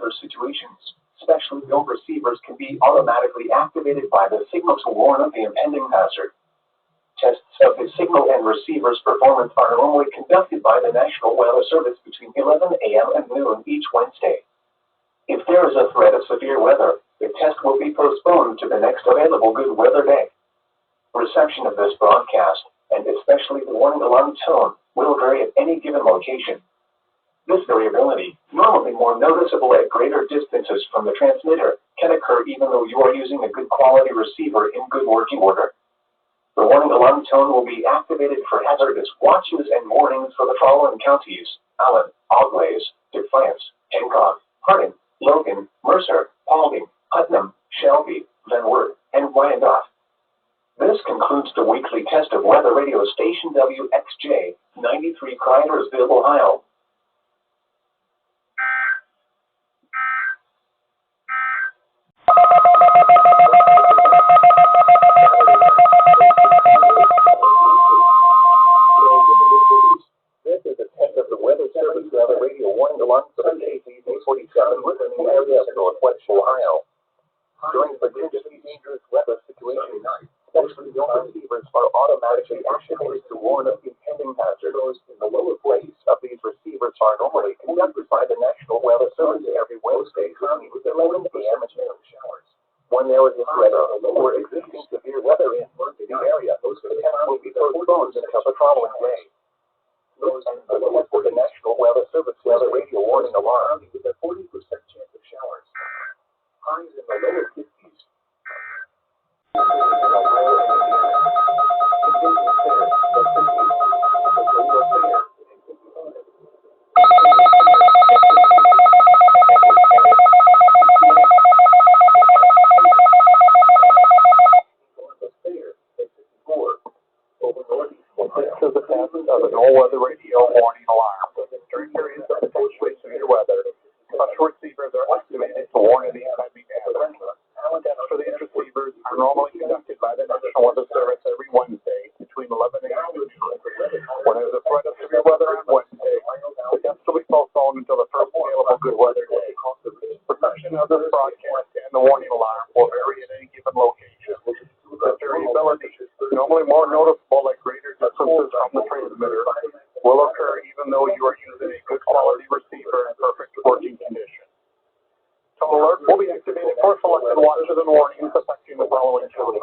weather situations. Specially built receivers can be automatically activated by the signal to warn of the impending hazard. Tests of the signal and receiver's performance are normally conducted by the National Weather Service between 11 a.m. and noon each Wednesday. If there is a threat of severe weather, the test will be postponed to the next available good weather day. Reception of this broadcast, and especially the warning alarm tone, will vary at any given location. This variability, normally more noticeable at greater distances from the transmitter, can occur even though you are using a good quality receiver in good working order. The warning alarm tone will be activated for hazardous watches and warnings for the following counties: Allen, Auglaize, Defiance, Hancock, Hardin, Logan, Mercer, Paulding, Putnam, Shelby, Van Wert, and Wyandotte. This concludes the weekly test of weather radio station WXJ 93 Crydersville, Ohio. This is a test of the Weather Service weather radio warning alarm for the KC 47 within the area of northwest Ohio. During potentially dangerous weather situation, specially built receivers are automatically activated to warn of impending hazards. In the lower place of these receivers are normally conducted by the National Weather Service every Wednesday with 11 a.m. and noon showers. When there is a threat of or existing severe weather in the area, the test will be postponed until the following day. The limit for the National Weather Service weather radio warning alarm with a 40% chance of showers. Highs in the lower 50s. This is the test of an all-weather radio warning alarm. During periods of potentially severe weather, special receivers are activated to warn of the impending hazard. Tests for these receivers are normally conducted by the National Weather Service every Wednesday between 11 a.m. and noon. When there is a threat of severe weather on Wednesday, the test will be postponed until the first available good weather day. Reception of this broadcast and the warning alarm will vary at any given location. The variability, normally more noticeable at greater distances from the transmitter, will occur even though you are using a good quality receiver in perfect working condition. Total alert will be activated for selected watches and warnings affecting the following counties.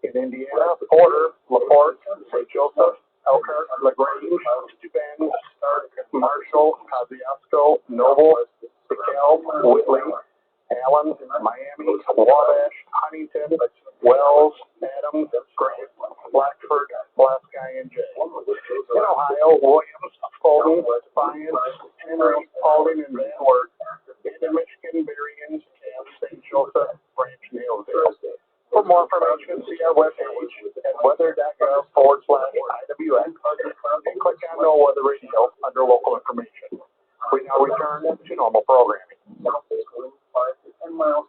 In Indiana, Porter, LaPorte, St. Joseph, Elkhart, LaGrange, Steuben, Stark, Marshall, Kosciuszko, Noble, DeKalb, Whitley, Allen, Miami, Wabash, Huntington, Wells, Adams, Grant, Blackford, Pulaski, and Jay. In Ohio, Williams, Fulton, Defiance, Henry, Paulding, and Van Wert. In Michigan, Berrien, St. Joseph, Branch, and Hillsdale. For more information, see our webpage at weather.gov/IWX and click on No Weather Radio under local information. We now return to normal programming. Southeast wind 5 to 10 miles